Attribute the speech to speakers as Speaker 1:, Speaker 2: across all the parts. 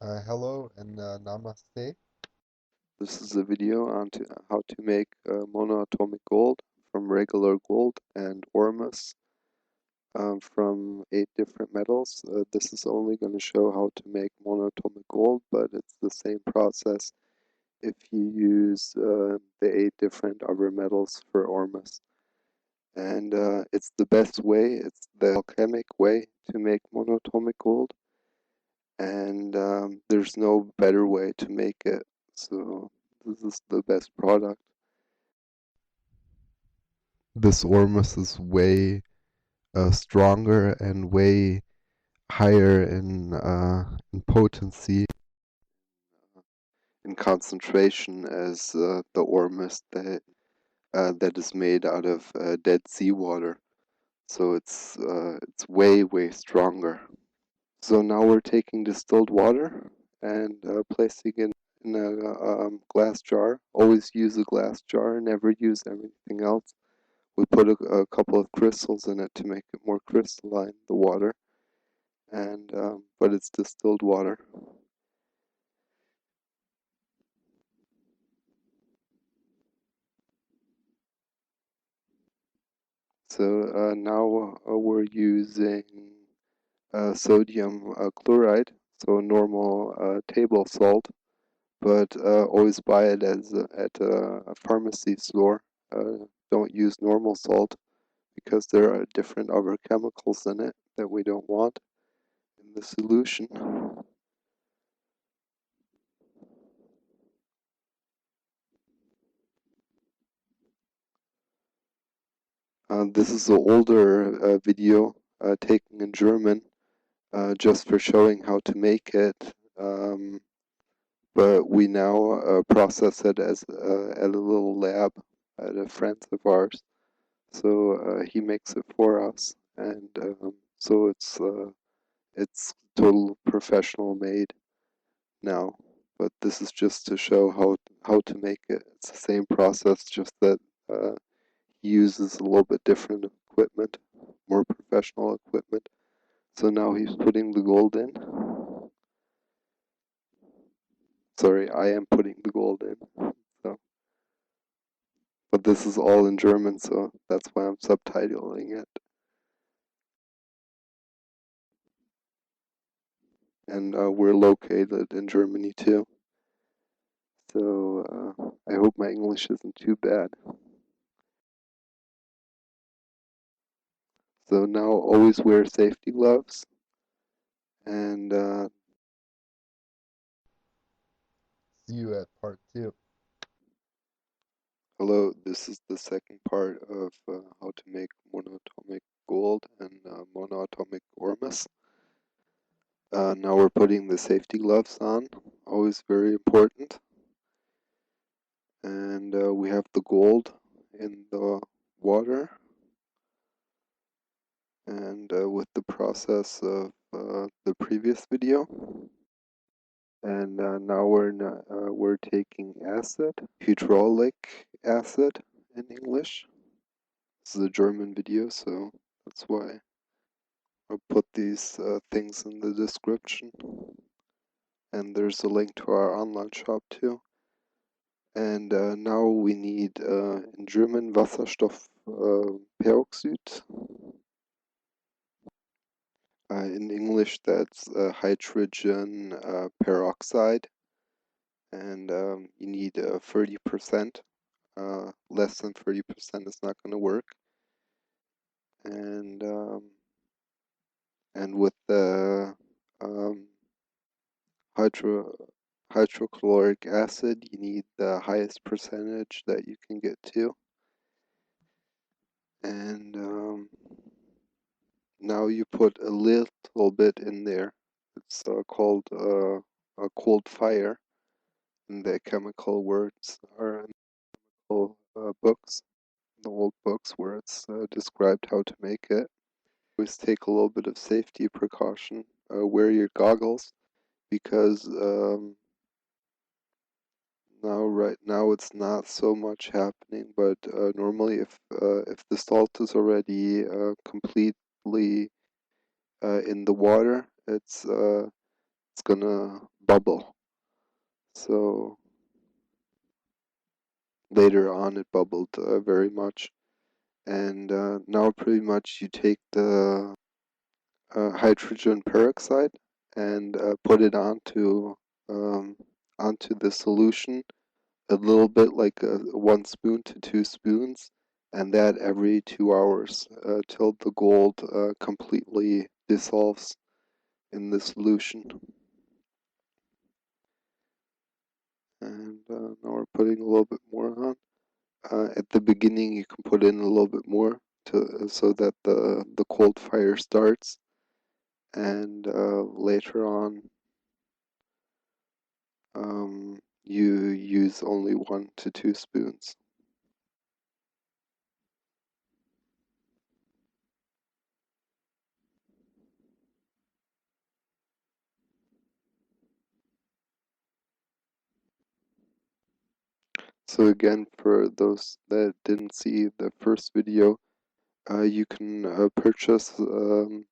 Speaker 1: Hello and namaste.
Speaker 2: This is a video on how to make monoatomic gold from regular gold and Ormus from 8 different metals. This is only going to show how to make monoatomic gold, but it's the same process if you use the 8 different other metals for Ormus. And it's the best way, it's the alchemic way to make monoatomic gold, and there's no better way to make it. So this is the best product.
Speaker 1: This Ormus is way stronger and way higher in potency.
Speaker 2: In concentration as the Ormus that is made out of dead seawater. So it's way stronger. So now we're taking distilled water and placing it in a glass jar. Always use a glass jar. Never use anything else. We put a couple of crystals in it to make it more crystalline, the water, and but it's distilled water. So now we're using sodium chloride, so normal table salt, but always buy it at a pharmacy store. Don't use normal salt because there are different other chemicals in it that we don't want in the solution. This is an older video taken in German just for showing how to make it. But we now process it as at a little lab at a friend of ours. So he makes it for us, and so it's total professional made now. But this is just to show how to make it. It's the same process, just that he uses a little bit different equipment, more professional equipment. So now he's putting the gold in. Sorry, I am putting the gold in. So, but this is all in German, so that's why I'm subtitling it. And we're located in Germany too. So I hope my English isn't too bad. So now always wear safety gloves. And
Speaker 1: See you at part 2.
Speaker 2: hello, this is the second part of how to make monoatomic gold and monoatomic Ormus. Now we're putting the safety gloves on, always very important. And we have the gold in the water. And with the process of the previous video. And now we're taking acid, hydraulic acid in English. This is a German video, so that's why I'll put these things in the description. And there's a link to our online shop too. And now we need in German Wasserstoffperoxid. In English, that's hydrogen peroxide, and you need 30%. Less than 30% is not going to work. And with the hydro hydrochloric acid, you need the highest percentage that you can get to. And now you put a little bit in there. It's called a cold fire, and the chemical words are in the books, the old books where it's described how to make it. Always take a little bit of safety precaution. Wear your goggles because right now it's not so much happening, but normally if the salt is already completely in the water, it's gonna bubble. So later on it bubbled very much. And now pretty much you take the hydrogen peroxide and put it onto the solution a little bit, like 1 spoon to 2 spoons, and that every 2 hours till the gold completely dissolves in the solution. And now we're putting a little bit more on. At the beginning you can put in a little bit more so that the cold fire starts, and later on you use only 1 to 2 spoons. So again, for those that didn't see the first video, you can purchase the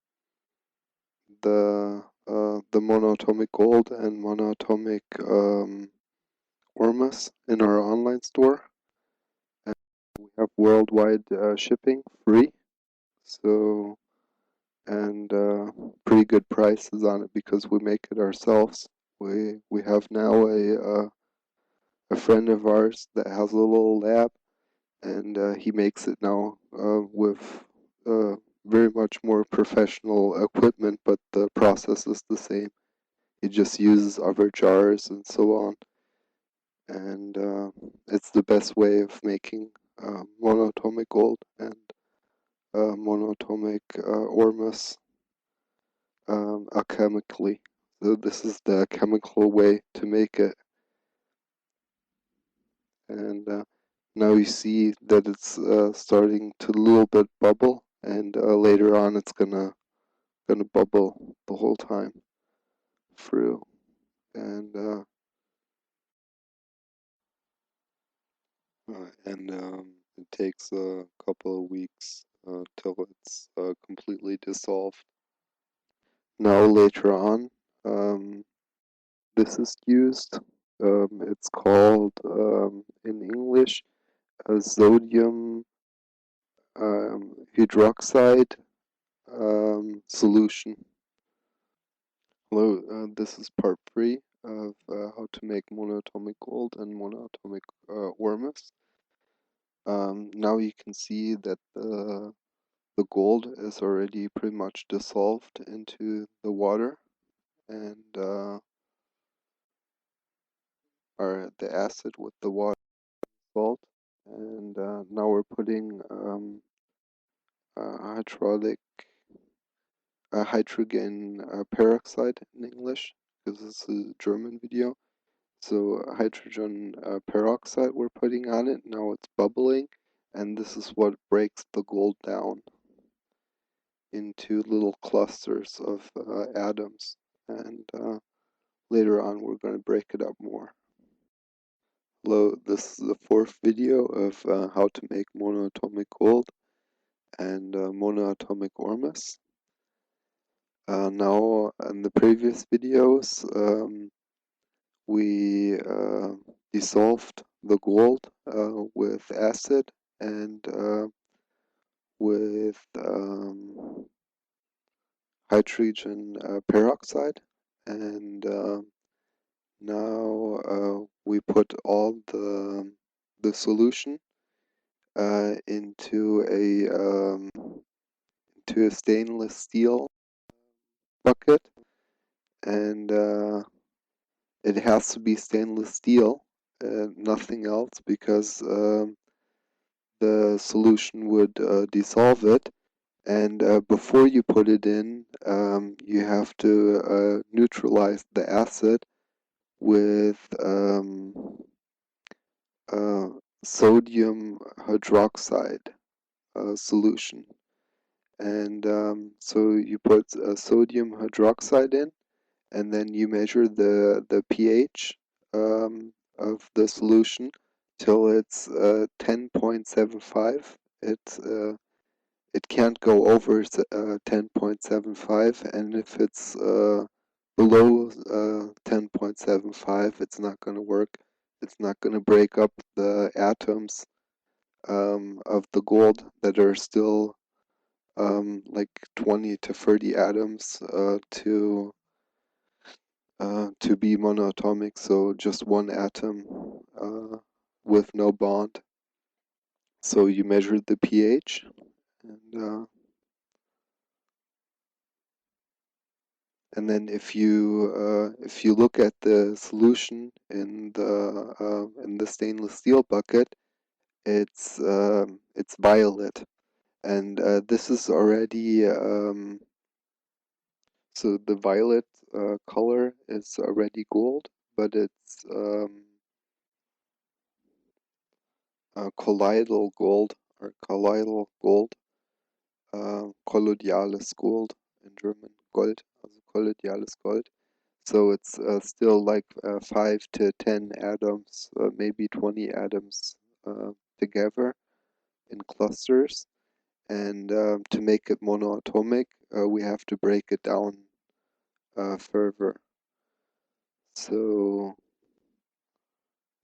Speaker 2: monoatomic gold and monoatomic Ormus in our online store, and we have worldwide shipping free. So, and pretty good prices on it because we make it ourselves. We have now a friend of ours that has a little lab, and he makes it now with uh, very much more professional equipment, but the process is the same. He just uses other jars and so on, and it's the best way of making monoatomic gold and monoatomic Ormus alchemically. So this is the chemical way to make it, and now you see that it's starting to a little bit bubble, and later on it's gonna bubble the whole time through, and it takes a couple of weeks till it's completely dissolved. Now later on, um, this is used. It's called in English sodium hydroxide solution. Hello, this is part 3 of how to make monoatomic gold and monoatomic Ormus. Now you can see that the gold is already pretty much dissolved into the water, and or the acid with the water salt. And now we're putting hydraulic hydrogen peroxide in English, because this is a German video. So hydrogen peroxide we're putting on it. Now it's bubbling, and this is what breaks the gold down into little clusters of atoms. And later on we're going to break it up more. Hello, this is the 4th video of how to make monoatomic gold and monoatomic Ormus. Now in the previous videos we dissolved the gold with acid and with hydrogen peroxide, and now we put all the solution into a stainless steel bucket, and it has to be stainless steel, nothing else, because the solution would dissolve it. And before you put it in, you have to neutralize the acid with uh, sodium hydroxide solution. And so you put sodium hydroxide in, and then you measure the pH of the solution till it's 10.75. It can't go over 10.75, and if it's below 10.75, it's not going to work. It's not going to break up the atoms of the gold that are still like 20 to 30 atoms to be monoatomic, so just one atom with no bond. So you measured the pH, and then if you look at the solution in the stainless steel bucket, it's violet, and this is already so the violet color is already gold, but it's colloidal gold or colloidal gold, kolloidales Gold in German, Gold, also kolloidales Gold. So it's still like 5 to 10 atoms, maybe 20 atoms together in clusters. And to make it monoatomic, we have to break it down further. So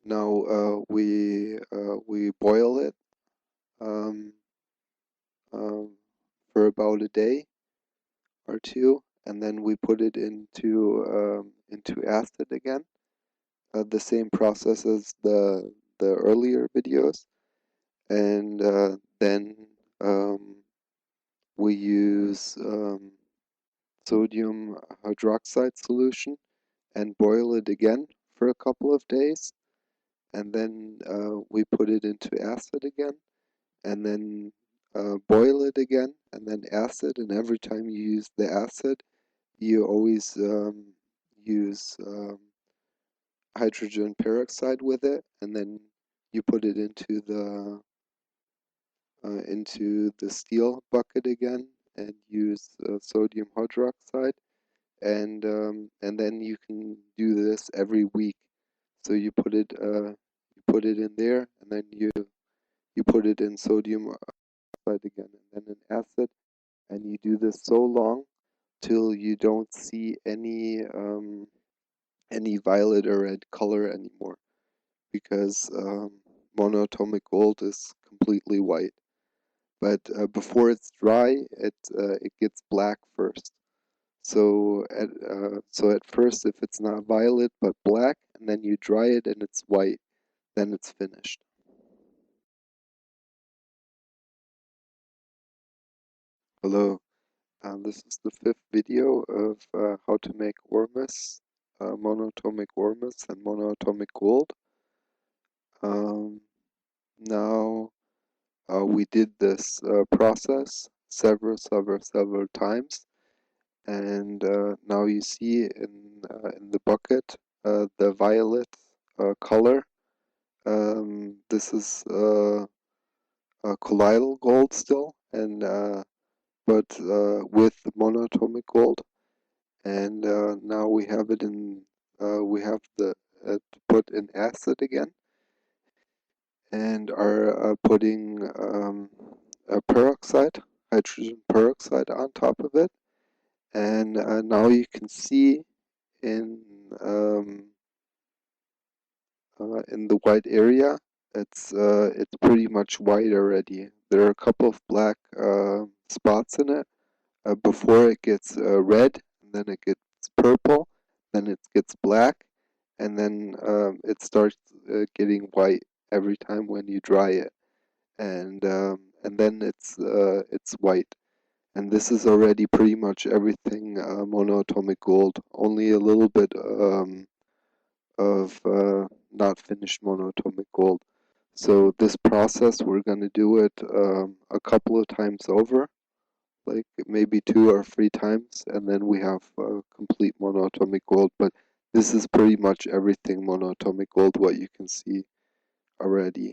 Speaker 2: now we boil it um, um, for about a day or two, and then we put it into acid again. The same process as the earlier videos, and then um, we use sodium hydroxide solution and boil it again for a couple of days, and then we put it into acid again, and then boil it again, and then acid, and every time you use the acid, you always use hydrogen peroxide with it, and then you put it into the steel bucket again and use sodium hydroxide, and then you can do this every week. So you put it in there, and then you put it in sodium oxide again, and then in acid, and you do this so long till you don't see any violet or red color anymore, because monoatomic gold is completely white. But before it's dry, it gets black first. So at first, if it's not violet but black, and then you dry it and it's white, then it's finished. Hello, this is the fifth video of how to make Ormus, monoatomic Ormus and monoatomic gold. Now we did this process several times, and now you see in the bucket the violet color. This is colloidal gold still, and but with monoatomic gold. And now we have it in. We have the to put in acid again, and are putting a peroxide, hydrogen peroxide on top of it. And now you can see in um, in the white area, it's pretty much white already. There are a couple of black spots in it before it gets red, and then it gets purple, then it gets black, and then it starts getting white every time when you dry it, and then it's white. And this is already pretty much everything monoatomic gold. Only a little bit of not finished monoatomic gold. So this process, we're going to do it a couple of times over, like maybe 2 or 3 times, and then we have complete monoatomic gold. But this is pretty much everything monoatomic gold, what you can see already.